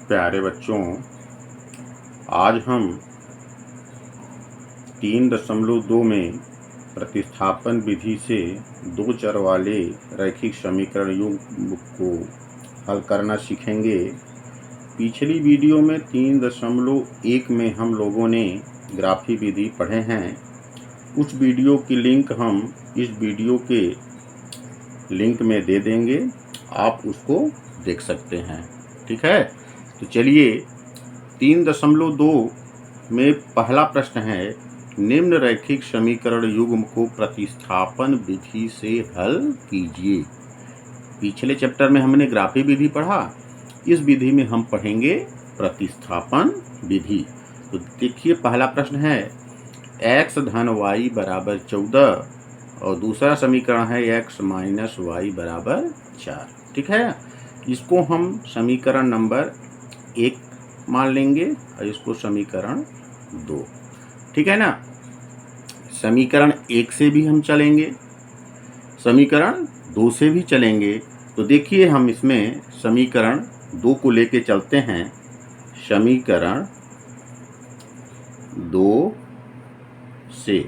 प्यारे बच्चों, आज हम 3.2 में प्रतिस्थापन विधि से दो चर वाले रैखिक समीकरण युग्म को हल करना सीखेंगे। पिछली वीडियो में 3.1 में हम लोगों ने ग्राफी विधि पढ़े हैं। उस वीडियो की लिंक हम इस वीडियो के लिंक में दे देंगे, आप उसको देख सकते हैं। ठीक है, तो चलिए 3.2 में पहला प्रश्न है, निम्न रैखिक समीकरण युग्म को प्रतिस्थापन विधि से हल कीजिए। पिछले चैप्टर में हमने ग्राफी विधि पढ़ा, इस विधि में हम पढ़ेंगे प्रतिस्थापन विधि। तो देखिए पहला प्रश्न है x धन y बराबर 14 और दूसरा समीकरण है x माइनस वाई बराबर 4। ठीक है, इसको हम समीकरण नंबर 1 मान लेंगे और इसको समीकरण 2। ठीक है ना। समीकरण 1 से भी हम चलेंगे, समीकरण 2 से भी चलेंगे। तो देखिए हम इसमें समीकरण 2 को लेके चलते हैं। समीकरण 2 से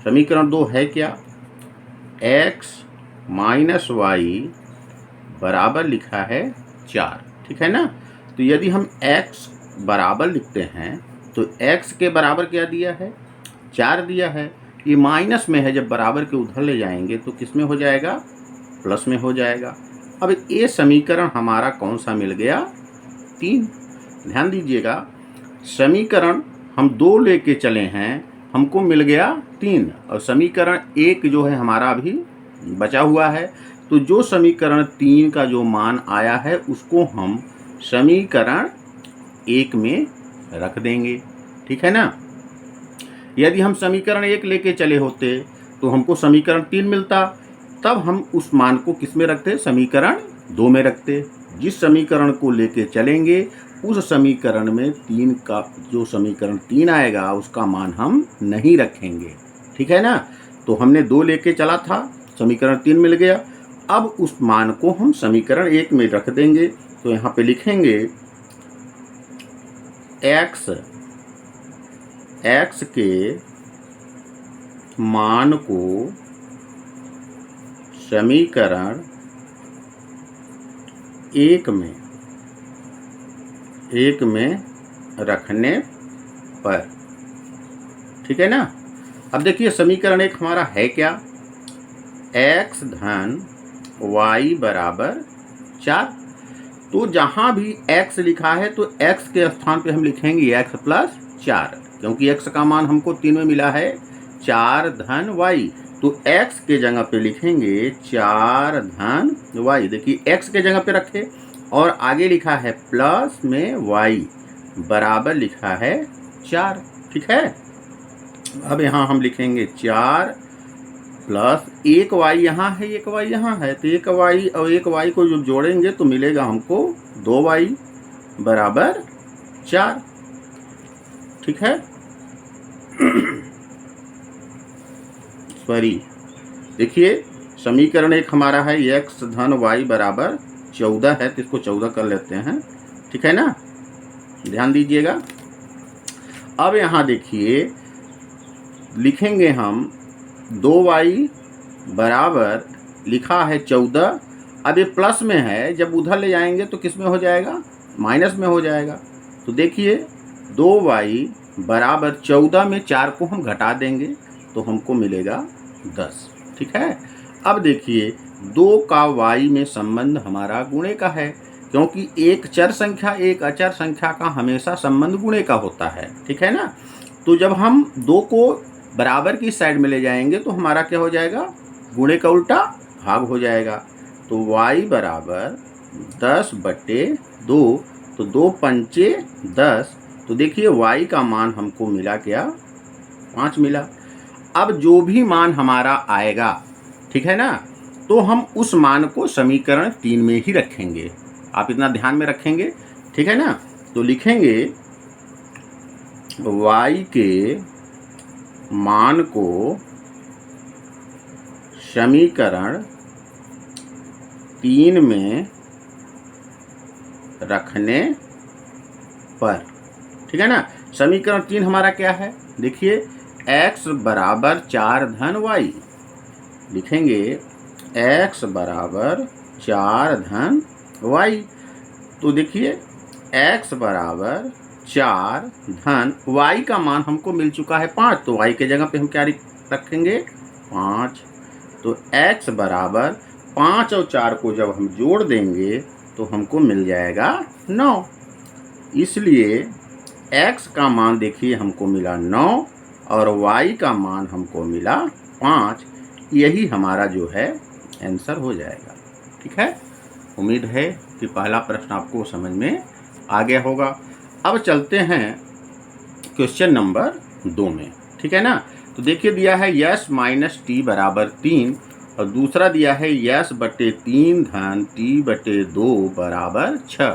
समीकरण 2 है क्या, x माइनस वाई बराबर लिखा है 4। ठीक है ना। तो यदि हम x बराबर लिखते हैं तो x के बराबर क्या दिया है, 4 दिया है। ये माइनस में है, जब बराबर के उधर ले जाएंगे तो किस में हो जाएगा, प्लस में हो जाएगा। अब ये समीकरण हमारा कौन सा मिल गया, 3। ध्यान दीजिएगा, समीकरण हम 2 लेके चले हैं, हमको मिल गया 3 और समीकरण 1 जो है हमारा अभी बचा हुआ है। तो जो समीकरण 3 का जो मान आया है उसको हम समीकरण 1 में रख देंगे। ठीक है ना। यदि हम समीकरण 1 लेके चले होते तो हमको समीकरण 3 मिलता, तब हम उस मान को किस में रखते, समीकरण 2 में रखते। जिस समीकरण को लेके चलेंगे उस समीकरण में 3 का जो समीकरण 3 आएगा उसका मान हम नहीं रखेंगे। ठीक है ना। तो हमने 2 लेके चला था, समीकरण 3 मिल गया, अब उस मान को हम समीकरण 1 में रख देंगे। तो यहाँ पे लिखेंगे x के मान को समीकरण 1 में रखने पर। ठीक है ना। अब देखिए समीकरण 1 हमारा है क्या, x धन y बराबर 4। तो जहां भी x लिखा है तो x के स्थान पे हम लिखेंगे x प्लस 4, क्योंकि x का मान हमको 3 में मिला है 4 धन y। तो x के जगह पे लिखेंगे 4 धन y। देखिए x के जगह पे रखे और आगे लिखा है प्लस में y बराबर लिखा है 4। ठीक है। अब यहाँ हम लिखेंगे 4 प्लस 1y यहाँ है, 1y यहाँ है, तो 1y और 1y को जो जोड़ेंगे तो मिलेगा हमको 2y बराबर 4। ठीक है। सॉरी, देखिए समीकरण 1 हमारा है x धन y बराबर 14 है, तो इसको 14 कर लेते हैं। ठीक है ना, ध्यान दीजिएगा। अब यहाँ देखिए लिखेंगे हम 2y बराबर लिखा है 14। अब ये प्लस में है, जब उधर ले जाएंगे तो किस में हो जाएगा, माइनस में हो जाएगा। तो देखिए 2y बराबर 14 में 4 को हम घटा देंगे तो हमको मिलेगा 10। ठीक है। अब देखिए 2 का y में संबंध हमारा गुणे का है, क्योंकि एक चर संख्या एक अचर संख्या का हमेशा संबंध गुणे का होता है। ठीक है ना। तो जब हम 2 को बराबर की साइड में ले जाएंगे तो हमारा क्या हो जाएगा, गुणे का उल्टा भाग हो जाएगा। तो y बराबर 10/2, तो 2 पंचे 10। तो देखिए y का मान हमको मिला क्या, 5 मिला। अब जो भी मान हमारा आएगा, ठीक है ना, तो हम उस मान को समीकरण 3 में ही रखेंगे। आप इतना ध्यान में रखेंगे। ठीक है ना। तो लिखेंगे y के मान को समीकरण 3 में रखने पर। ठीक है ना। समीकरण 3 हमारा क्या है, देखिए x बराबर 4 धन y, लिखेंगे x बराबर 4 धन y। तो देखिए x बराबर 4 धन y का मान हमको मिल चुका है 5, तो y के जगह पे हम क्या रखेंगे 5। तो x बराबर 5 और 4 को जब हम जोड़ देंगे तो हमको मिल जाएगा 9। इसलिए x का मान देखिए हमको मिला 9 और y का मान हमको मिला 5। यही हमारा जो है आंसर हो जाएगा। ठीक है, उम्मीद है कि पहला प्रश्न आपको समझ में आ गया होगा। अब चलते हैं क्वेश्चन नंबर 2 में। ठीक है ना। तो देखिए दिया है यस माइनस टी बराबर 3 और दूसरा दिया है यस बटे 3 धन टी बटे 2 बराबर 6।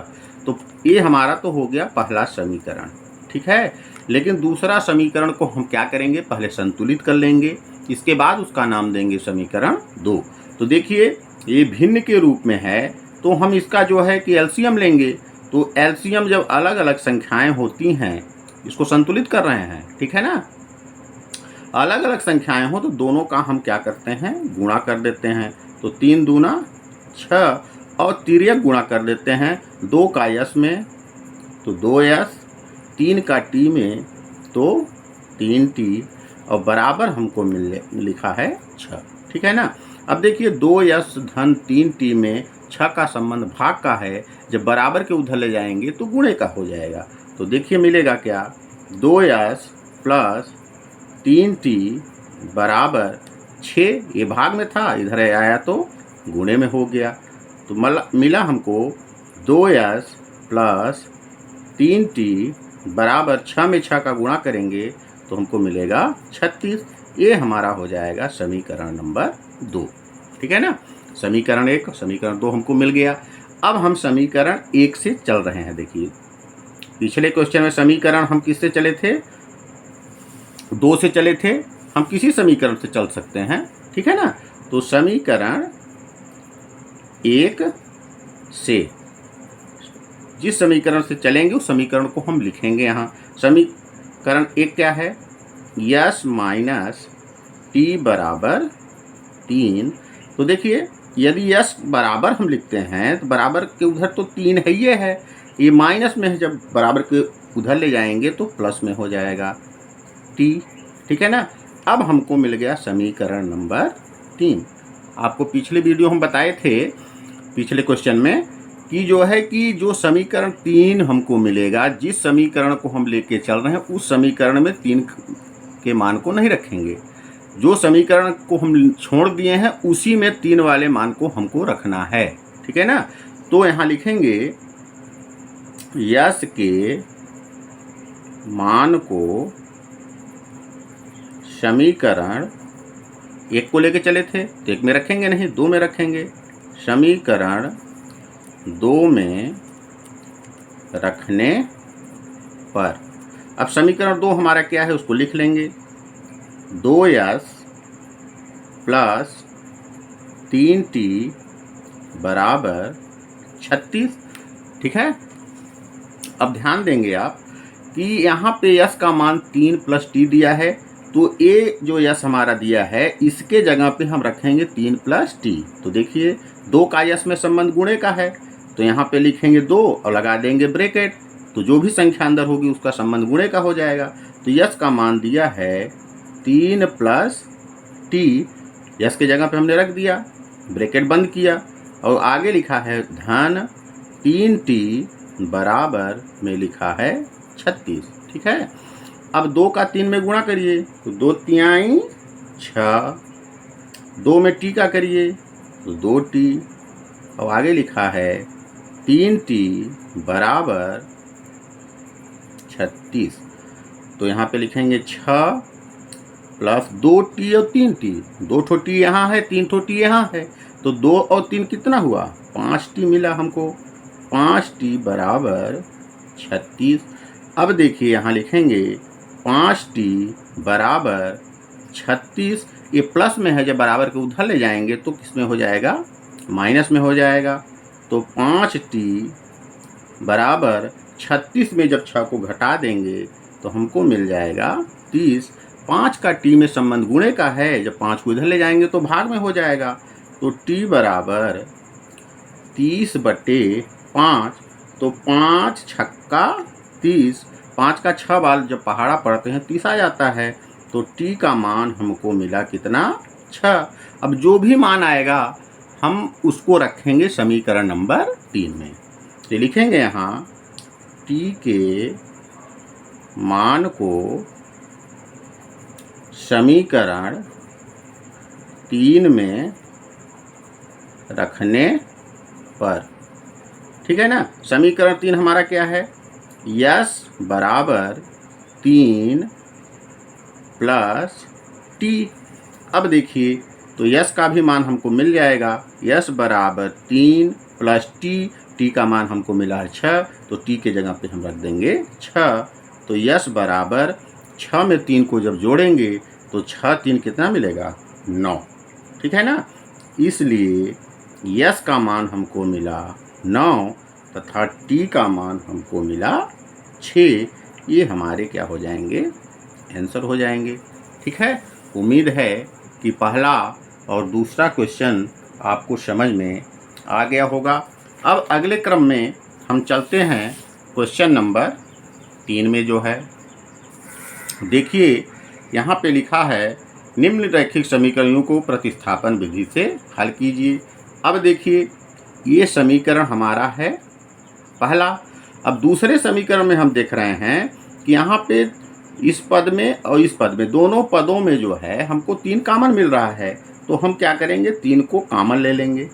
तो ये हमारा तो हो गया पहला समीकरण। ठीक है, लेकिन दूसरा समीकरण को हम क्या करेंगे, पहले संतुलित कर लेंगे, इसके बाद उसका नाम देंगे समीकरण 2। तो देखिए ये भिन्न के रूप में है, तो हम इसका जो है कि एलसीएम लेंगे। तो एलसीएम जब अलग अलग संख्याएं होती हैं, इसको संतुलित कर रहे हैं, ठीक है ना, अलग अलग संख्याएं हो तो दोनों का हम क्या करते हैं, गुणा कर देते हैं। तो 3 दूना 6 और तिर्यक गुणा कर देते हैं। 2 का यस में तो 2s, 3 का टी में तो 3t और बराबर हमको लिखा है 6। ठीक है ना। अब देखिए 2s धन 3t में 6 का संबंध भाग का है, जब बराबर के उधर ले जाएंगे तो गुणे का हो जाएगा। तो देखिए मिलेगा क्या, 2s प्लस 3t बराबर 6, ये भाग में था, इधर आया तो गुणे में हो गया। तो मिला हमको 2s प्लस 3t बराबर 6 में 6 का गुणा करेंगे तो हमको मिलेगा 36। ये हमारा हो जाएगा समीकरण नंबर 2। ठीक है ना। समीकरण 1 और समीकरण 2 हमको मिल गया। अब हम समीकरण 1 से चल रहे हैं। देखिए पिछले क्वेश्चन में समीकरण हम किससे चले थे, 2 से चले थे, हम किसी समीकरण से चल सकते हैं। ठीक है ना। तो समीकरण 1 से जिस समीकरण से चलेंगे उस समीकरण को हम लिखेंगे यहाँ। समीकरण 1 क्या है, यस माइनस टी बराबर 3। तो देखिए यदि यस बराबर हम लिखते हैं तो बराबर के उधर तो 3 है, ये माइनस में है, जब बराबर के उधर ले जाएंगे तो प्लस में हो जाएगा टी। ठीक है ना। अब हमको मिल गया समीकरण नंबर 3। आपको पिछले वीडियो हम बताए थे, पिछले क्वेश्चन में, कि जो है कि जो समीकरण 3 हमको मिलेगा, जिस समीकरण को हम लेके चल रहे हैं उस समीकरण में 3 के मान को नहीं रखेंगे। जो समीकरण को हम छोड़ दिए हैं उसी में 3 वाले मान को हमको रखना है। ठीक है ना। तो यहाँ लिखेंगे यस के मान को समीकरण 1 को लेके चले थे तो 1 में रखेंगे नहीं, 2 में रखेंगे। समीकरण 2 में रखने पर अब समीकरण 2 हमारा क्या है उसको लिख लेंगे, 2s प्लस 3t बराबर 36। ठीक है। अब ध्यान देंगे आप कि यहाँ पे यस का मान 3 प्लस टी दिया है, तो ये जो यस हमारा दिया है इसके जगह पे हम रखेंगे 3 प्लस टी। तो देखिए 2 का यस में संबंध गुणे का है, तो यहाँ पे लिखेंगे 2 और लगा देंगे ब्रैकेट, तो जो भी संख्या अंदर होगी उसका संबंध गुणे का हो जाएगा। तो यस का मान दिया है 3 प्लस टी, यस के जगह पे हमने रख दिया, ब्रैकेट बंद किया और आगे लिखा है धन 3t बराबर में लिखा है 36। ठीक है। अब 2 का 3 में गुणा करिए तो 2 तिहाई 6, 2 में टी का करिए तो 2t और आगे लिखा है 3t बराबर 36। तो यहाँ पे लिखेंगे 6 प्लस 2t और 3t, 2 ठो टी यहाँ है, 3 ठो टी यहाँ है, तो 2 और 3 कितना हुआ, 5t मिला हमको, 5t बराबर 36। अब देखिए यहाँ लिखेंगे 5t बराबर 36, ये प्लस में है, जब बराबर के उधर ले जाएंगे तो किस में हो जाएगा, माइनस में हो जाएगा। तो 5t बराबर 36 में जब 6 को घटा देंगे तो हमको मिल जाएगा 30। 5 का टी में संबंध गुणे का है, जब 5 को इधर ले जाएंगे तो भाग में हो जाएगा। तो टी बराबर 30/5, तो 5 छक्का 30, 5 का 6 बार जब पहाड़ा पढ़ते हैं 30 आ जाता है। तो टी का मान हमको मिला कितना? 6। अब जो भी मान आएगा हम उसको रखेंगे समीकरण नंबर 3 में। तो लिखेंगे यहाँ टी के मान को समीकरण 3 में रखने पर, ठीक है ना। समीकरण 3 हमारा क्या है? यस बराबर 3 प्लस टी। अब देखिए तो यस का भी मान हमको मिल जाएगा। यस बराबर 3 प्लस टी, टी का मान हमको मिला है 6, तो टी के जगह पे हम रख देंगे 6। तो यस बराबर 6 में 3 को जब जोड़ेंगे तो 6 3 कितना मिलेगा? 9, ठीक है ना। इसलिए यस का मान हमको मिला 9 तथा टी का मान हमको मिला 6। ये हमारे क्या हो जाएंगे? आंसर हो जाएंगे, ठीक है। उम्मीद है कि पहला और दूसरा क्वेश्चन आपको समझ में आ गया होगा। अब अगले क्रम में हम चलते हैं क्वेश्चन नंबर 3 में जो है। देखिए यहाँ पे लिखा है निम्न रैखिक समीकरणों को प्रतिस्थापन विधि से हल कीजिए। अब देखिए ये समीकरण हमारा है पहला। अब दूसरे समीकरण में हम देख रहे हैं कि यहाँ पे इस पद में और इस पद में, दोनों पदों में जो है हमको 3 कॉमन मिल रहा है। तो हम क्या करेंगे? 3 को कॉमन ले लेंगे।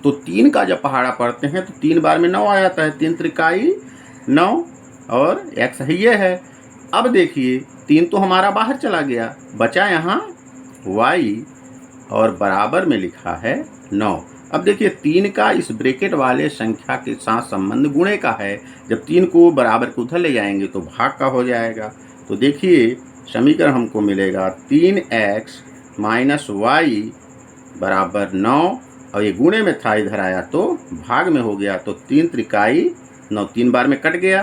तो 3 का जब पहाड़ा पढ़ते हैं तो 3 बार में 9 आ जाता है। 3 त्रिकाई 9 और x ही ये है। अब देखिए 3 तो हमारा बाहर चला गया, बचा यहाँ y और बराबर में लिखा है 9। अब देखिए 3 का इस ब्रैकेट वाले संख्या के साथ संबंध गुणे का है। जब 3 को बराबर को उधर ले जाएंगे तो भाग का हो जाएगा। तो देखिए समीकरण हमको मिलेगा 3x माइनस वाई बराबर 9, और ये गुणे में था इधर आया तो भाग में हो गया। तो 3 त्रिकाई 9, 3 बार में कट गया।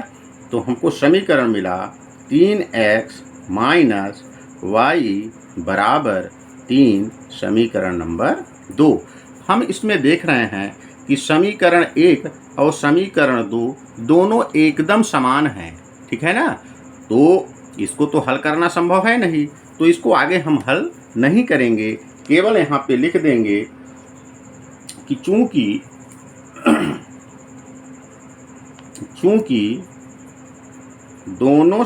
तो हमको समीकरण मिला 3x माइनस वाई बराबर 3, समीकरण नंबर 2। हम इसमें देख रहे हैं कि समीकरण 1 और समीकरण 2 दोनों एकदम समान हैं, ठीक है ना। तो इसको तो हल करना संभव है नहीं, तो इसको आगे हम हल नहीं करेंगे। केवल यहाँ पे लिख देंगे कि चूंकि दोनों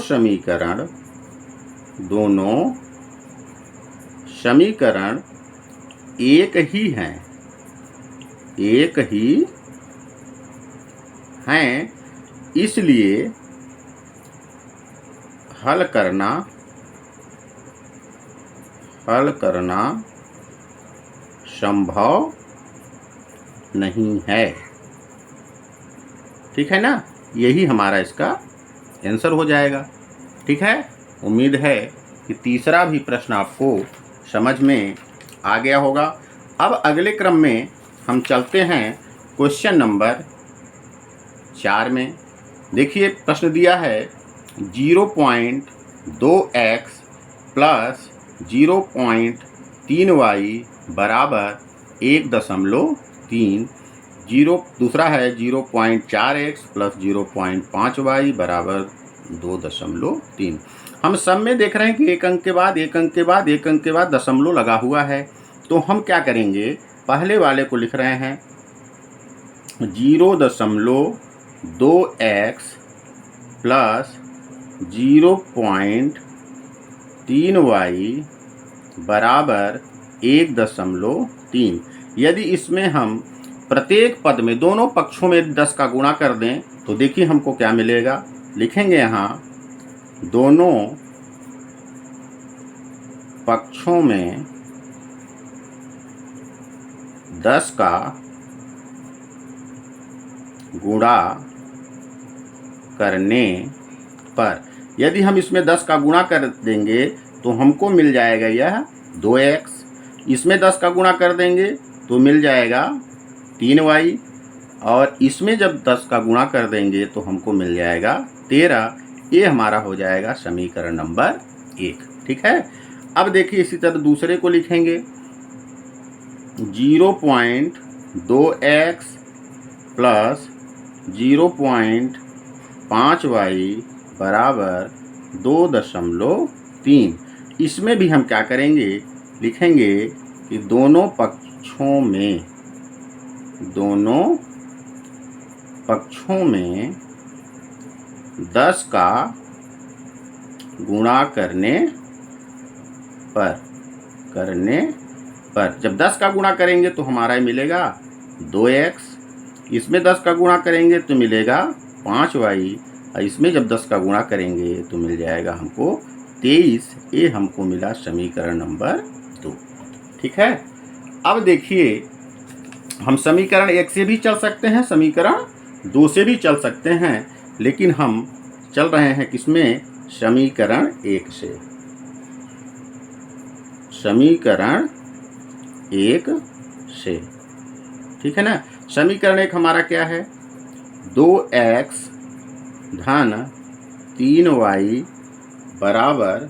समीकरण एक ही हैं, इसलिए हल करना संभव नहीं है, ठीक है ना। यही हमारा इसका आंसर हो जाएगा, ठीक है। उम्मीद है कि तीसरा भी प्रश्न आपको समझ में आ गया होगा। अब अगले क्रम में हम चलते हैं क्वेश्चन नंबर 4 में। देखिए प्रश्न दिया है 0.2x प्लस 0.3y बराबर 1.3। दूसरा है 0.4x प्लस 0.5y बराबर 2.3। हम सब में देख रहे हैं कि एक अंक के बाद एक अंक के बाद एक अंक के बाद दशमलव लगा हुआ है। तो हम क्या करेंगे? पहले वाले को लिख रहे हैं 0.2x प्लस 0.3y बराबर 1.3। यदि इसमें हम प्रत्येक पद में दोनों पक्षों में 10 का गुणा कर दें तो देखिए हमको क्या मिलेगा। लिखेंगे यहाँ दोनों पक्षों में 10 का गुणा करने पर, यदि हम इसमें 10 का गुणा कर देंगे तो हमको मिल जाएगा यह 2x। इसमें 10 का गुणा कर देंगे तो मिल जाएगा 3y। और इसमें जब 10 का गुणा कर देंगे तो हमको मिल जाएगा 13। ये हमारा हो जाएगा समीकरण नंबर 1। ठीक है। अब देखिए इसी तरह दूसरे को लिखेंगे 0.2x प्लस 0.5y बराबर 2.3। इसमें भी हम क्या करेंगे, लिखेंगे कि दोनों पक्षों में 10 का गुणा करने पर जब 10 का गुणा करेंगे तो हमारा मिलेगा 2x, इसमें 10 का गुणा करेंगे तो मिलेगा 5y, और इसमें जब 10 का गुणा करेंगे तो मिल जाएगा हमको 23। ये हमको मिला समीकरण नंबर 2। ठीक है। अब देखिए हम समीकरण 1 से भी चल सकते हैं, समीकरण 2 से भी चल सकते हैं, लेकिन हम चल रहे हैं किसमें, समीकरण 1 से। समीकरण 1 से, ठीक है ना। समीकरण 1 हमारा क्या है, 2x धन 3y बराबर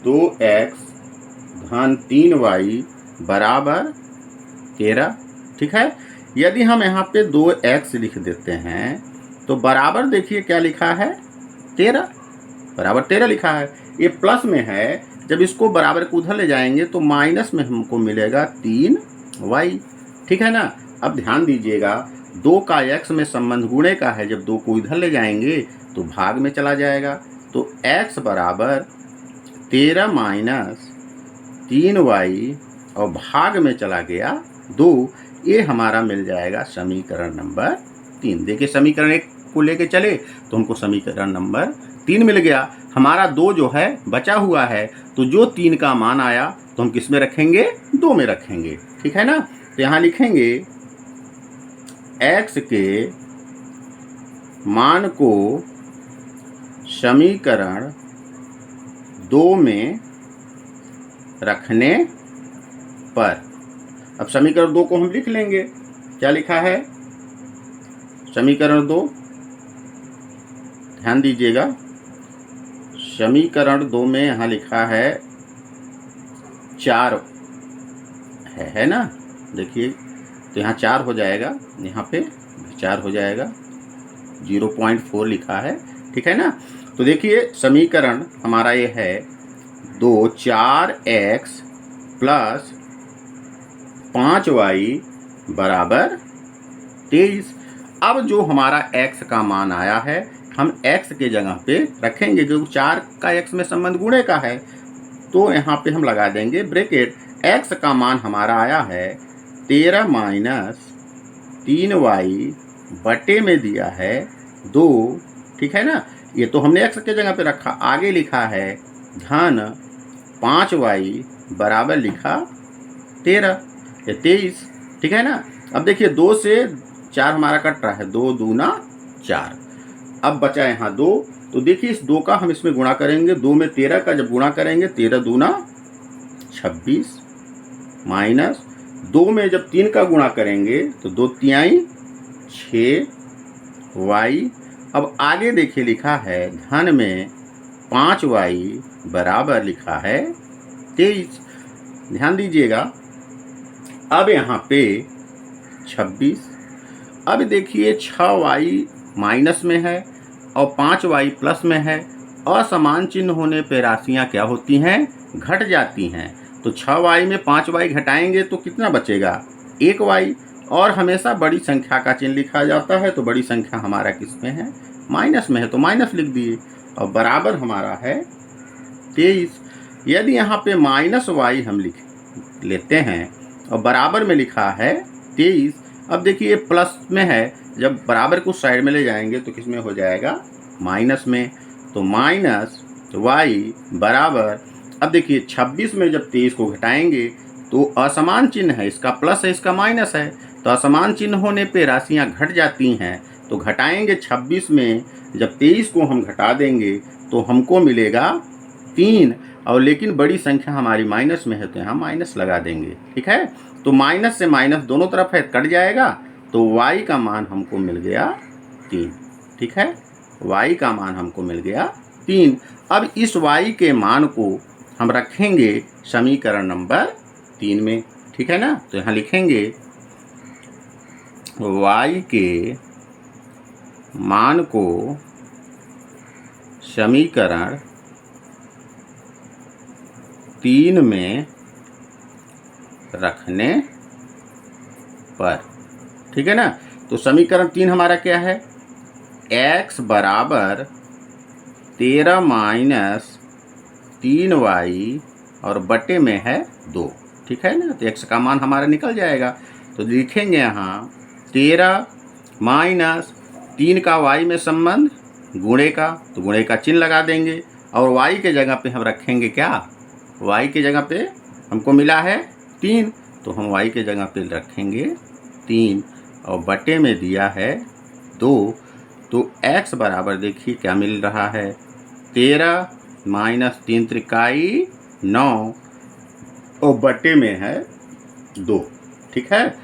2x धन 3y बराबर 13। ठीक है। यदि हम यहाँ पे 2x लिख देते हैं तो बराबर देखिए क्या लिखा है, 13, बराबर 13 लिखा है। ये प्लस में है, जब इसको बराबर को उधर ले जाएंगे तो माइनस में हमको मिलेगा 3y। ठीक है ना। अब ध्यान दीजिएगा 2 का x में संबंध गुणे का है, जब 2 को इधर ले जाएंगे तो भाग में चला जाएगा, तो x बराबर 13 माइनस 3y और भाग में चला गया 2। ये हमारा मिल जाएगा समीकरण नंबर 3। देखिए समीकरण 1 को लेके चले तो हमको समीकरण नंबर 3 मिल गया। हमारा 2 जो है बचा हुआ है, तो जो 3 का मान आया तो हम किस में रखेंगे, 2 में रखेंगे। ठीक है ना। तो यहाँ लिखेंगे x के मान को समीकरण 2 में रखने पर, अब समीकरण 2 को हम लिख लेंगे। क्या लिखा है समीकरण 2, ध्यान दीजिएगा। समीकरण 2 में यहाँ लिखा है 4 है ना। देखिए तो यहाँ 4 हो जाएगा, यहाँ पे 4 हो जाएगा, 0.4 लिखा है। ठीक है ना। तो देखिए समीकरण हमारा ये है 4x प्लस 5y बराबर 23। अब जो हमारा x का मान आया है हम x के जगह पे रखेंगे, जो 4 का x में संबंध गुणे का है, तो यहाँ पे हम लगा देंगे ब्रैकेट। x का मान हमारा आया है 13 माइनस 3y बटे में दिया है 2। ठीक है ना। ये तो हमने x के जगह पे रखा, आगे लिखा है धन 5y बराबर लिखा 13 या 23। ठीक है ना। अब देखिए 2 से 4 हमारा कट रहा है, 2 दूना 4। अब बचा यहाँ 2, तो देखिए इस 2 का हम इसमें गुणा करेंगे, 2 में 13 का जब गुणा करेंगे 13 दूना 26 माइनस 2 में जब 3 का गुणा करेंगे तो 2 तिहाई 6y। अब आगे देखिए लिखा है धन में 5y बराबर लिखा है 23। ध्यान दीजिएगा। अब यहाँ पे 26, अब देखिए 6y माइनस में है और 5y प्लस में है। असमान चिन्ह होने पे राशियाँ क्या होती हैं, घट जाती हैं। तो 6y में 5y घटाएंगे तो कितना बचेगा, 1y। और हमेशा बड़ी संख्या का चिन्ह लिखा जाता है, तो बड़ी संख्या हमारा किस में है, माइनस में है, तो माइनस लिख दिए। और बराबर हमारा है 23। यदि यहाँ पे माइनस y हम लिख लेते हैं और बराबर में लिखा है 23, अब देखिए ये प्लस में है, जब बराबर को साइड में ले जाएंगे तो किस में हो जाएगा, माइनस में। तो माइनस y बराबर, अब देखिए 26 में जब 23 को घटाएंगे तो असमान चिन्ह है, इसका प्लस है इसका माइनस है, तो असमान चिन्ह होने पे राशियां घट जाती हैं। तो घटाएंगे 26 में जब 23 को हम घटा देंगे तो हमको मिलेगा 3, और लेकिन बड़ी संख्या हमारी माइनस में है तो यहाँ माइनस लगा देंगे। ठीक है। तो माइनस से माइनस दोनों तरफ है, कट जाएगा, तो y का मान हमको मिल गया 3। ठीक है, y का मान हमको मिल गया 3। अब इस y के मान को हम रखेंगे समीकरण नंबर 3 में। ठीक है ना, तो यहाँ लिखेंगे y के मान को समीकरण 3 में रखने पर। ठीक है ना, तो समीकरण 3 हमारा क्या है, x बराबर 13 माइनस 3y और बटे में है 2। ठीक है ना, तो x का मान हमारा निकल जाएगा। तो लिखेंगे यहाँ 13 माइनस 3 का y में संबंध गुणे का, तो गुणे का चिन्ह लगा देंगे और y के जगह पे हम रखेंगे क्या, y के जगह पे हमको मिला है 3, तो हम y के जगह पे रखेंगे 3 और बटे में दिया है 2। तो x बराबर देखिए क्या मिल रहा है, 13 माइनस 3 त्रिकाई 9 और बटे में है 2। ठीक है,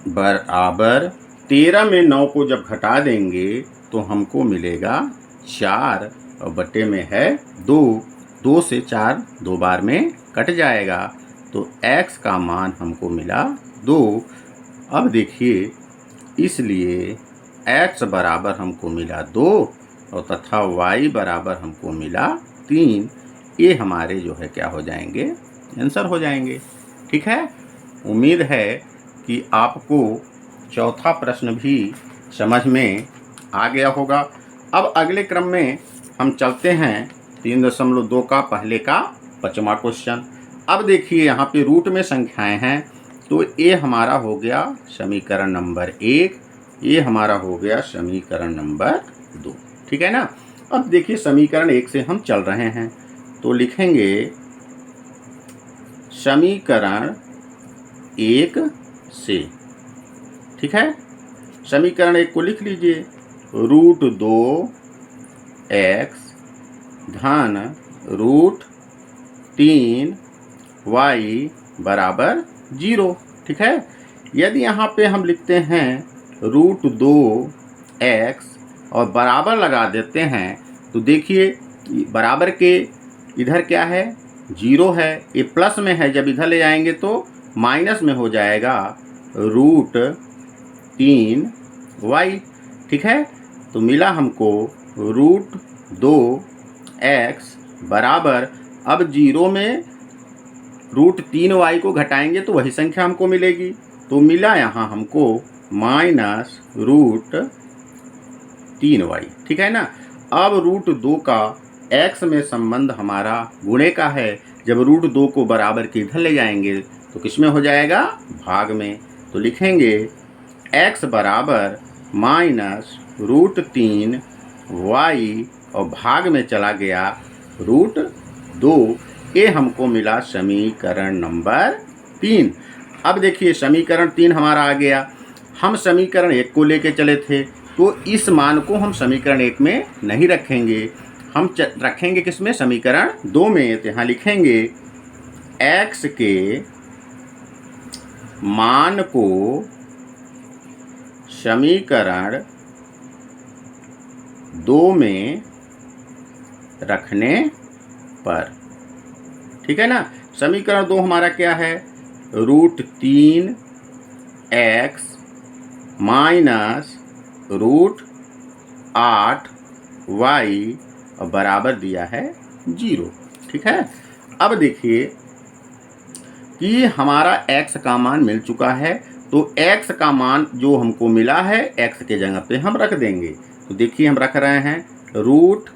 बराबर 13 में 9 को जब घटा देंगे तो हमको मिलेगा 4 और बटे में है 2। 2 से 4 दो बार में कट जाएगा, तो x का मान हमको मिला 2। अब देखिए, इसलिए x बराबर हमको मिला 2 और तथा y बराबर हमको मिला 3। ये हमारे जो है क्या हो जाएंगे, आंसर हो जाएंगे। ठीक है, उम्मीद है कि आपको चौथा प्रश्न भी समझ में आ गया होगा। अब अगले क्रम में हम चलते हैं 3.2 का पहले का 5वां क्वेश्चन। अब देखिए यहाँ पे रूट में संख्याएं हैं, तो ये हमारा हो गया समीकरण नंबर 1, ये हमारा हो गया समीकरण नंबर 2। ठीक है ना, अब देखिए समीकरण 1 से हम चल रहे हैं, तो लिखेंगे समीकरण 1 से। ठीक है, समीकरण 1 को लिख लीजिए, रूट 2x धन रूट 3y बराबर 0। ठीक है, यदि यहाँ पे हम लिखते हैं रूट 2x और बराबर लगा देते हैं, तो देखिए बराबर के इधर क्या है, 0 है, ये प्लस में है, जब इधर ले जाएंगे तो माइनस में हो जाएगा रूट 3y। ठीक है, तो मिला हमको रूट 2x बराबर, अब 0 में रूट 3y को घटाएंगे तो वही संख्या हमको मिलेगी, तो मिला यहाँ हमको माइनस रूट 3y। ठीक है ना, अब रूट 2 का x में संबंध हमारा गुणे का है, जब रूट 2 को बराबर के इधर ले जाएंगे तो किस में हो जाएगा, भाग में। तो लिखेंगे x बराबर माइनस रूट 3y और भाग में चला गया रूट 2। ये हमको मिला समीकरण नंबर 3। अब देखिए समीकरण 3 हमारा आ गया, हम समीकरण 1 को लेके चले थे, तो इस मान को हम समीकरण 1 में नहीं रखेंगे, हम रखेंगे किस में, समीकरण 2 में। तो यहाँ लिखेंगे x के मान को समीकरण 2 में रखने पर। ठीक है ना, समीकरण 2 हमारा क्या है, root 3x minus root 8y और बराबर दिया है 0। ठीक है, अब देखिए कि हमारा x का मान मिल चुका है, तो x का मान जो हमको मिला है x के जगह पे हम रख देंगे। तो देखिए हम रख रहे हैं रूट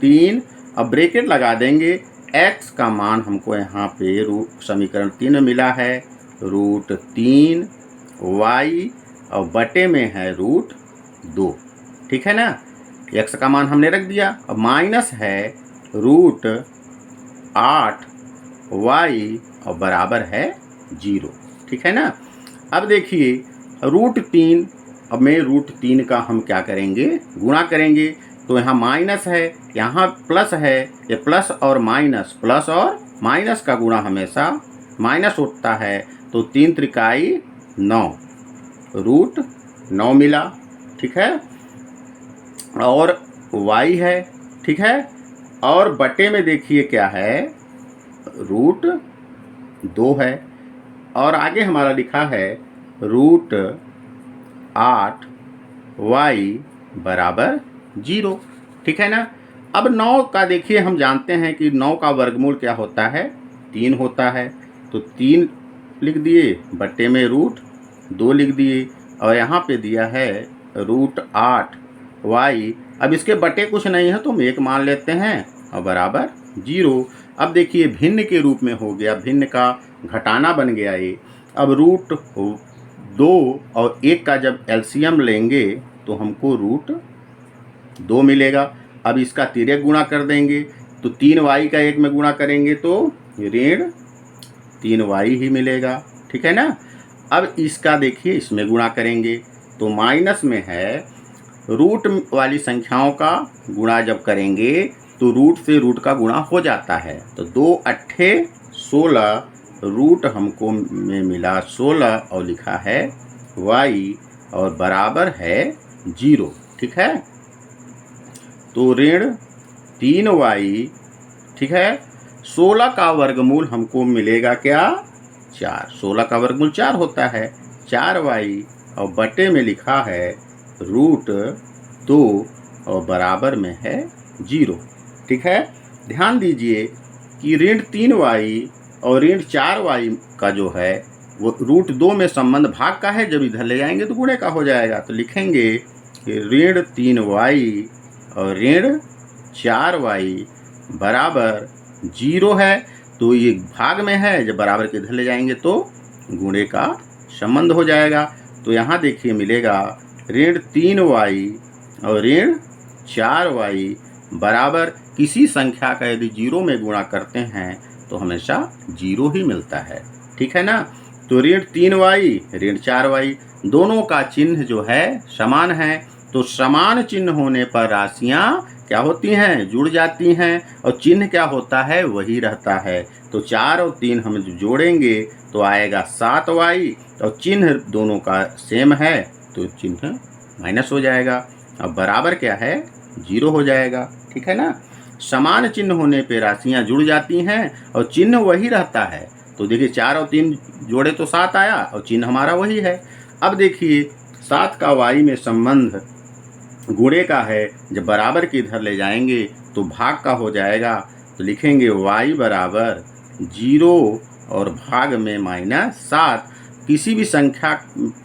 3, अब ब्रैकेट लगा देंगे, x का मान हमको यहाँ पे रूट समीकरण 3 में मिला है रूट 3y और बटे में है रूट 2। ठीक है ना, x का मान हमने रख दिया, अब माइनस है रूट 8y और बराबर है 0। ठीक है ना, अब देखिए रूट 3, अब में रूट 3 का हम क्या करेंगे, गुणा करेंगे, तो यहाँ माइनस है, यहाँ प्लस है, ये प्लस और माइनस का गुणा हमेशा माइनस होता है तो 3 त्रिकाई 9, रूट 9 मिला, ठीक है। और y है, ठीक है। और बटे में देखिए क्या है, रूट 2 है। और आगे हमारा लिखा है रूट 8 y बराबर 0, ठीक है ना। अब 9 का देखिए, हम जानते हैं कि 9 का वर्गमूल क्या होता है, 3 होता है। तो 3 लिख दिए, बट्टे में रूट 2 लिख दिए, और यहाँ पे दिया है रूट 8 y। अब इसके बटे कुछ नहीं है तो हम 1 मान लेते हैं और बराबर 0। अब देखिए भिन्न के रूप में हो गया, भिन्न का घटाना बन गया ये। अब रूट 2 और 1 का जब एलसीएम लेंगे तो हमको रूट 2 मिलेगा। अब इसका तिर्यक गुणा कर देंगे तो 3y का 1 में गुणा करेंगे तो ऋण 3y ही मिलेगा, ठीक है ना। अब इसका देखिए इसमें गुणा करेंगे तो माइनस में है, रूट वाली संख्याओं का गुणा जब करेंगे तो रूट से रूट का गुणा हो जाता है। तो 2 अट्ठे 16, रूट हमको में मिला 16 और लिखा है y और बराबर है 0, ठीक है। तो ऋण 3y, ठीक है। 16 का वर्गमूल हमको मिलेगा क्या, 4। 16 का वर्गमूल 4 होता है, 4y और बटे में लिखा है रूट 2 और बराबर में है 0, ठीक है। ध्यान दीजिए कि ऋण 3y और ऋण 4y का जो है वो रूट 2 में संबंध भाग का है, जब इधर ले जाएंगे तो गुणे का हो जाएगा। तो लिखेंगे कि ऋण 3y और ऋण 4y बराबर 0 है। तो ये भाग में है, जब बराबर के इधर ले जाएंगे तो गुणे का संबंध हो जाएगा। तो यहाँ देखिए मिलेगा ऋण 3y और ऋण 4y बराबर, किसी संख्या का यदि 0 में गुणा करते हैं तो हमेशा 0 ही मिलता है, ठीक है ना। तो ऋण 3y ऋण 4y दोनों का चिन्ह जो है समान है। तो समान चिन्ह होने पर राशियां क्या होती हैं, जुड़ जाती हैं, और चिन्ह क्या होता है, वही रहता है। तो 4 और 3 हम जोड़ेंगे तो आएगा 7y, और चिन्ह दोनों का सेम है तो चिन्ह माइनस हो जाएगा। अब बराबर क्या है, 0 हो जाएगा, ठीक है ना। समान चिन्ह होने पे राशियां जुड़ जाती हैं और चिन्ह वही रहता है। तो देखिए 4 और 3 जोड़े तो 7 आया और चिन्ह हमारा वही है। अब देखिए 7 का y में संबंध गुणे का है, जब बराबर के इधर ले जाएंगे तो भाग का हो जाएगा। तो लिखेंगे y बराबर 0 और भाग में -7। किसी भी संख्या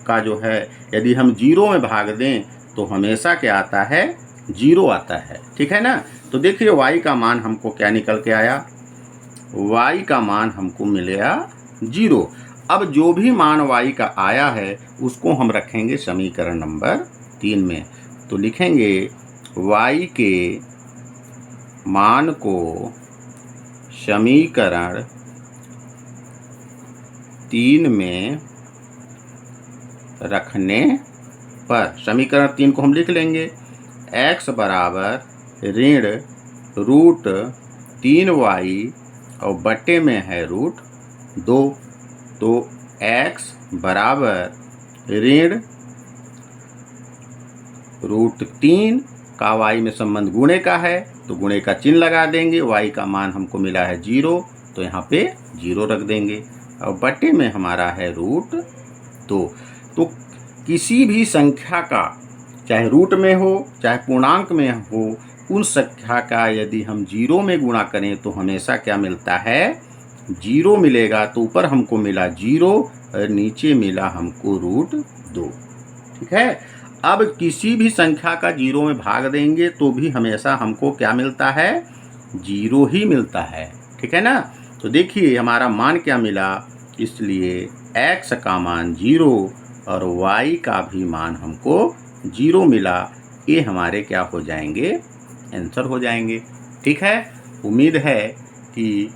का जो है यदि हम 0 में भाग दें तो हमेशा क्या आता है, 0 आता है, ठीक है ना। तो देखिए y का मान हमको क्या निकल के आया, y का मान हमको मिलेगा 0। अब जो भी मान y का आया है उसको हम रखेंगे समीकरण नंबर 3 में। तो लिखेंगे y के मान को समीकरण 3 में रखने पर, समीकरण 3 को हम लिख लेंगे, x बराबर ऋण रूट 3y और बटे में है रूट 2। तो x बराबर ऋण रूट 3 का y में संबंध गुणे का है तो गुणे का चिन्ह लगा देंगे। y का मान हमको मिला है 0 तो यहाँ पे 0 रख देंगे, और बटे में हमारा है रूट 2। तो किसी भी संख्या का, चाहे रूट में हो चाहे पूर्णांक में हो, उन संख्या का यदि हम 0 में गुणा करें तो हमेशा क्या मिलता है, 0 मिलेगा। तो ऊपर हमको मिला 0 और नीचे मिला हमको रूट 2, ठीक है। अब किसी भी संख्या का 0 में भाग देंगे तो भी हमेशा हमको क्या मिलता है, 0 ही मिलता है, ठीक है ना। तो देखिए हमारा मान क्या मिला, इसलिए x का मान 0 और y का भी मान हमको 0 मिला। ये हमारे क्या हो जाएंगे, आंसर हो जाएंगे, ठीक है। उम्मीद है कि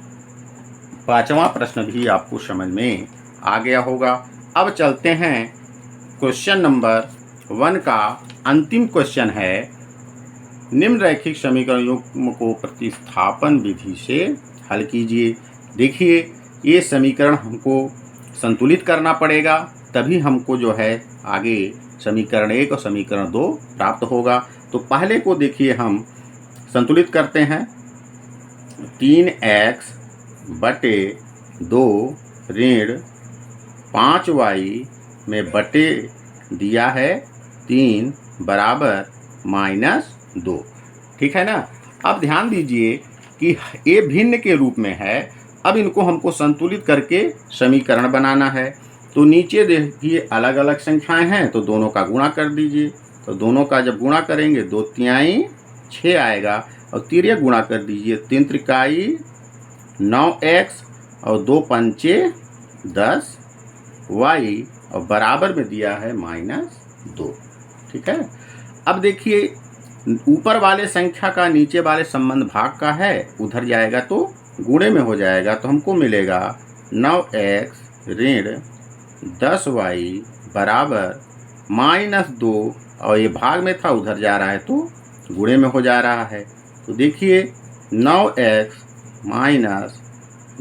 5वां प्रश्न भी आपको समझ में आ गया होगा। अब चलते हैं क्वेश्चन नंबर 1 का अंतिम क्वेश्चन है, निम्न रैखिक समीकरण युग्म को प्रतिस्थापन विधि से हल कीजिए। देखिए ये समीकरण हमको संतुलित करना पड़ेगा, तभी हमको जो है आगे समीकरण 1 और समीकरण 2 प्राप्त होगा। तो पहले को देखिए हम संतुलित करते हैं। 3x बटे 2 ऋण 5y में बटे दिया है 3 बराबर -2। ठीक है ना। अब ध्यान दीजिए कि ये भिन्न के रूप में है। अब इनको हमको संतुलित करके समीकरण बनाना है। तो नीचे देखिए अलग अलग संख्याएं हैं, तो दोनों का गुणा कर दीजिए। तो दोनों का जब गुणा करेंगे 2 तिहाई 6 आएगा, और तिर्यक गुणा कर दीजिए। 3 त्रिकाई 9x और 2 पंचे 10y और बराबर में दिया है -2। ठीक है। अब देखिए ऊपर वाले संख्या का नीचे वाले संबंध भाग का है, उधर जाएगा तो गुणे में हो जाएगा। तो हमको मिलेगा 9x ऋण 10y बराबर -2, और ये भाग में था उधर जा रहा है तो गुणे में हो जा रहा है। तो देखिए 9x -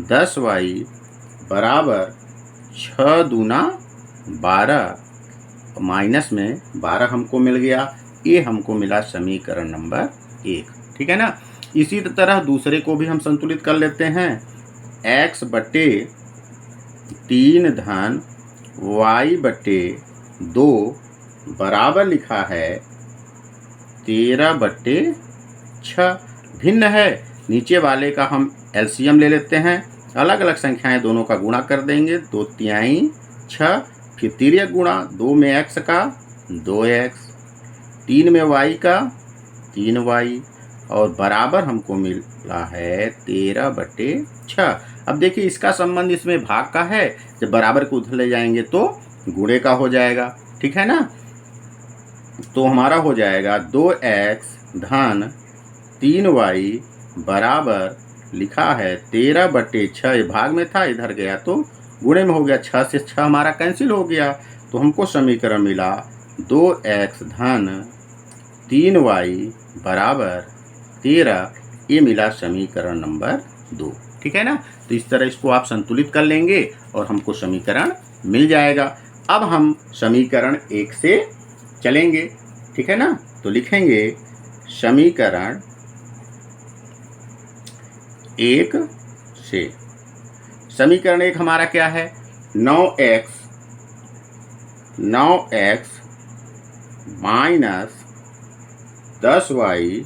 10y बराबर 6 दूना 12, माइनस में 12 हमको मिल गया। ये हमको मिला समीकरण नंबर 1। ठीक है ना। इसी तरह दूसरे को भी हम संतुलित कर लेते हैं। x बटे 3 धन y बटे 2 बराबर लिखा है 13 बटे 6। भिन्न है, नीचे वाले का हम एलसीएम ले लेते हैं। अलग अलग संख्याएं दोनों का गुणा कर देंगे। 2 तिहाई 6, फिर तिर्यक गुणा 2 में x का 2x, 3 में y का 3y, और बराबर हमको मिला है 13 बटे 6। अब देखिए इसका संबंध इसमें भाग का है, जब बराबर को उधर ले जाएंगे तो गुणे का हो जाएगा। ठीक है ना। तो हमारा हो जाएगा 2x धन 3y बराबर लिखा है 13 बटे 6। ये भाग में था, इधर गया तो गुणे में हो गया। 6 से 6 हमारा कैंसिल हो गया, तो हमको समीकरण मिला 2x धन 3y बराबर 13। ये मिला समीकरण नंबर 2। ठीक है ना। तो इस तरह इसको आप संतुलित कर लेंगे और हमको समीकरण मिल जाएगा। अब हम समीकरण 1 से चलेंगे। ठीक है ना। तो लिखेंगे समीकरण 1 से। समीकरण 1 हमारा क्या है? 9x माइनस 10y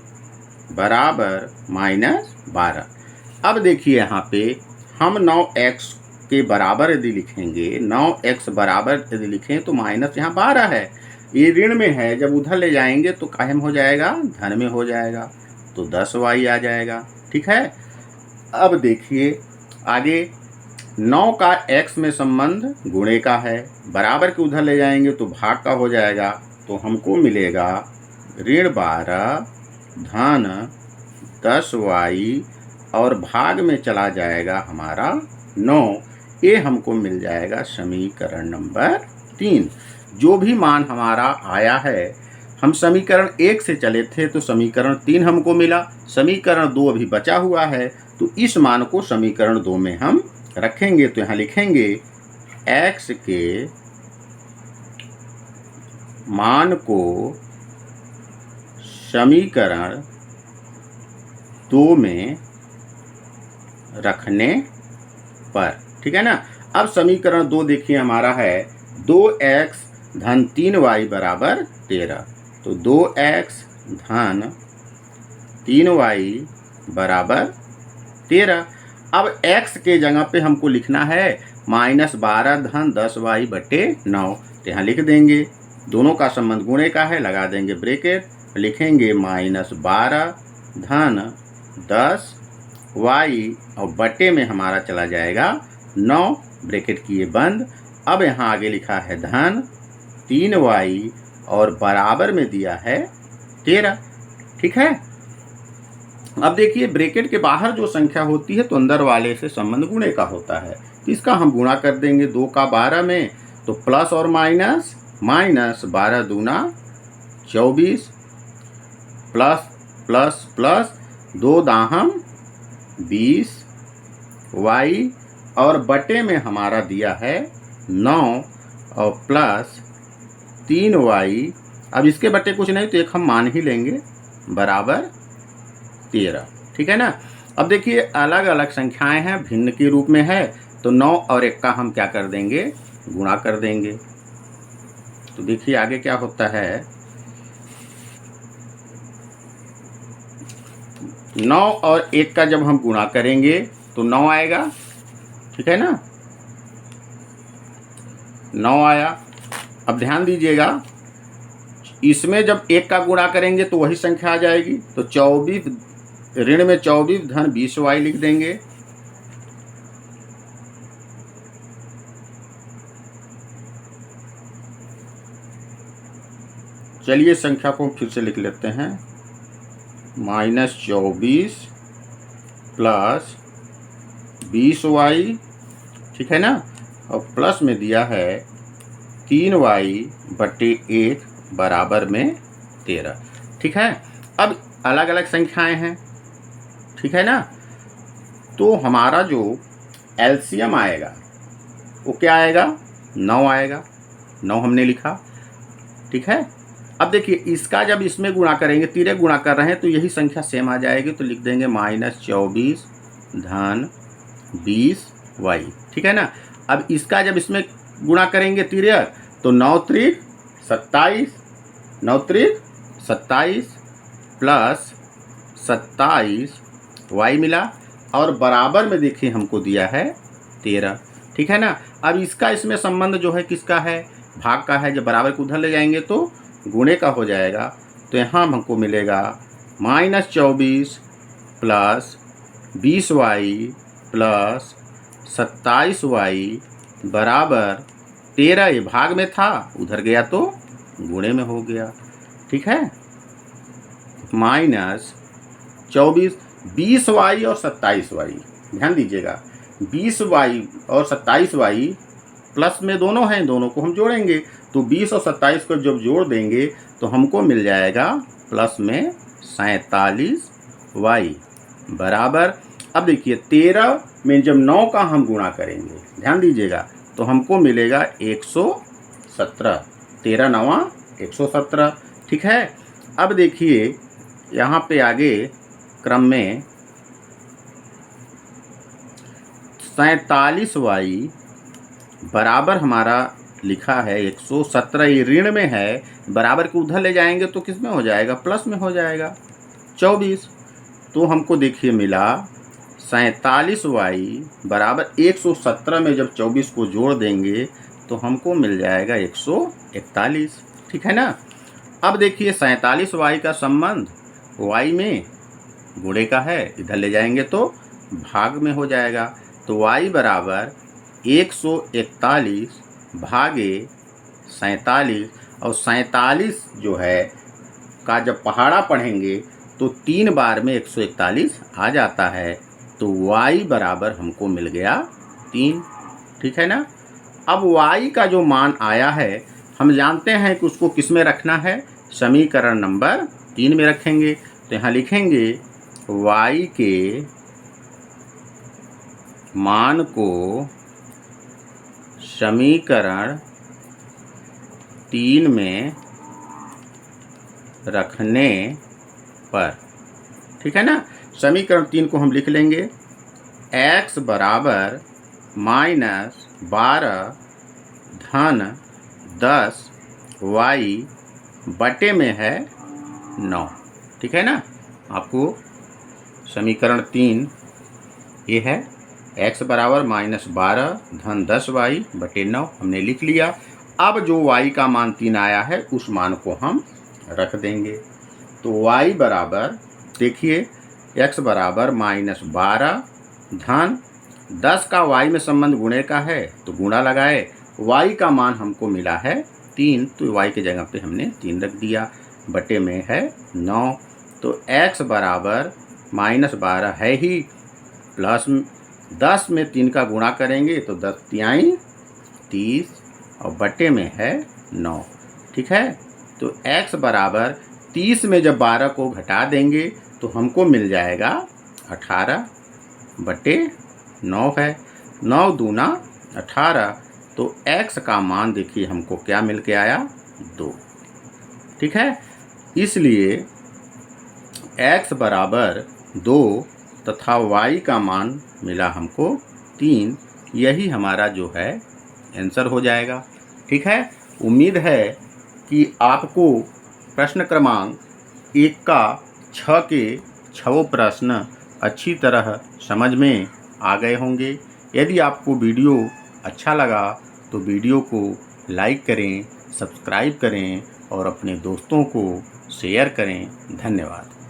बराबर -12। अब देखिए यहाँ पे हम 9x के बराबर यदि लिखेंगे, 9x बराबर यदि लिखें तो माइनस यहाँ 12 है, ये ऋण में है। जब उधर ले जाएंगे तो काहे में हो जाएगा? धन में हो जाएगा, तो 10y आ जाएगा। ठीक है। अब देखिए आगे 9 का x में संबंध गुणे का है, बराबर के उधर ले जाएंगे तो भाग का हो जाएगा। तो हमको मिलेगा ऋण 12 धन 10y, और भाग में चला जाएगा हमारा 9। ये हमको मिल जाएगा समीकरण नंबर 3। जो भी मान हमारा आया है, हम समीकरण 1 से चले थे तो समीकरण 3 हमको मिला, समीकरण 2 अभी बचा हुआ है, तो इस मान को समीकरण 2 में हम रखेंगे। तो यहाँ लिखेंगे x के मान को समीकरण 2 में रखने पर। ठीक है ना। अब समीकरण 2 देखिए हमारा है 2x धन 3y बराबर 13। तो 2x धन 3y बराबर 13। अब x के जगह पे हमको लिखना है -12 धन 10y बटे 9। तो यहाँ लिख देंगे, दोनों का संबंध गुणे का है, लगा देंगे ब्रैकेट, लिखेंगे -12 धन 10y, और बटे में हमारा चला जाएगा 9, ब्रैकेट किए बंद। अब यहाँ आगे लिखा है धन 3y, और बराबर में दिया है 13। ठीक है। अब देखिए ब्रैकेट के बाहर जो संख्या होती है तो अंदर वाले से संबंध गुणे का होता है, तो इसका हम गुणा कर देंगे 2 का 12 में, तो प्लस और माइनस, माइनस 12 दूना 24, प्लस प्लस प्लस 2 दाहम 20 y, और बटे में हमारा दिया है 9 और प्लस 3y। अब इसके बटे कुछ नहीं तो एक हम मान ही लेंगे बराबर 13। ठीक है ना। अब देखिए अलग अलग संख्याएं हैं, भिन्न के रूप में है, तो 9 और 1 का हम क्या कर देंगे, गुणा कर देंगे। तो देखिए आगे क्या होता है, 9 और 1 का जब हम गुणा करेंगे तो 9 आएगा। ठीक है ना, 9 आया। अब ध्यान दीजिएगा, इसमें जब 1 का गुणा करेंगे तो वही संख्या आ जाएगी। तो 24 ऋण में 24 धन 20y लिख देंगे। चलिए संख्या को फिर से लिख लेते हैं, -24 प्लस 20y। ठीक है ना, और प्लस में दिया है 3y बटे 1 बराबर में 13। ठीक है, अब अलग अलग संख्याएं हैं। ठीक है ना, तो हमारा जो एलसीएम आएगा वो क्या आएगा, 9 आएगा। 9 हमने लिखा। ठीक है, अब देखिए इसका जब इसमें गुणा करेंगे, 13 गुणा कर रहे हैं तो यही संख्या सेम आ जाएगी, तो लिख देंगे -24 धन 20y। ठीक है ना, अब इसका जब इसमें गुणा करेंगे 13 तो 9 त्रिक 27, 9 त्रिक 27 प्लस 27y मिला, और बराबर में देखिए हमको दिया है 13। ठीक है ना, अब इसका इसमें संबंध जो है किसका है, भाग का है। जब बराबर को उधर ले जाएंगे तो गुणे का हो जाएगा। तो यहाँ हमको मिलेगा -24 प्लस 20y प्लस 27y बराबर 13। ये भाग में था, उधर गया तो गुणे में हो गया। ठीक है, -24 20y और 27y, ध्यान दीजिएगा 20y और 27y प्लस में दोनों हैं, दोनों को हम जोड़ेंगे तो 20 और 27 को जब जोड़ देंगे तो हमको मिल जाएगा प्लस में 47y बराबर। अब देखिए 13 में जब 9 का हम गुणा करेंगे, ध्यान दीजिएगा, तो हमको मिलेगा 117। 13 9 117। ठीक है, अब देखिए यहाँ पे आगे क्रम में 47y बराबर हमारा लिखा है 117। ये ऋण में है, बराबर को उधर ले जाएंगे तो किस में हो जाएगा, प्लस में हो जाएगा 24। तो हमको देखिए मिला 47y बराबर 117 में जब 24 को जोड़ देंगे तो हमको मिल जाएगा 141। ठीक है ना, अब देखिए 47y का संबंध y में गुणे का है, इधर ले जाएंगे तो भाग में हो जाएगा। तो y बराबर 141 भागे 47, और 47 जो है का जब पहाड़ा पढ़ेंगे तो 3 बार में 141 आ जाता है। तो y बराबर हमको मिल गया 3। ठीक है ना, अब y का जो मान आया है हम जानते हैं कि उसको किस में रखना है, समीकरण नंबर 3 में रखेंगे। तो यहाँ लिखेंगे y के मान को समीकरण 3 में रखने पर, ठीक है ना, समीकरण 3 को हम लिख लेंगे, x बराबर -12 धन 10 y बटे में है 9। ठीक है ना, आपको समीकरण 3 ये है, x बराबर -12 धन 10y बटे 9 हमने लिख लिया। अब जो y का मान 3 आया है उस मान को हम रख देंगे। तो y बराबर देखिए x बराबर -12 धन 10 का y में संबंध गुणे का है तो गुणा लगाए, y का मान हमको मिला है 3, तो y की जगह पे हमने 3 रख दिया, बटे में है 9। तो x बराबर -12 है ही, प्लस 10 में 3 का गुणा करेंगे तो 10 तिहाई 30 और बटे में है 9। ठीक है, तो x बराबर 30 में जब 12 को घटा देंगे तो हमको मिल जाएगा 18 बटे 9 है। 9 दूना 18, तो x का मान देखिए हमको क्या मिल के आया, 2। ठीक है, इसलिए x बराबर 2 तथा y का मान मिला हमको 3। यही हमारा जो है आंसर हो जाएगा। ठीक है, उम्मीद है कि आपको प्रश्न क्रमांक 1 का 6 के 6 प्रश्न अच्छी तरह समझ में आ गए होंगे। यदि आपको वीडियो अच्छा लगा तो वीडियो को लाइक करें, सब्सक्राइब करें और अपने दोस्तों को शेयर करें। धन्यवाद।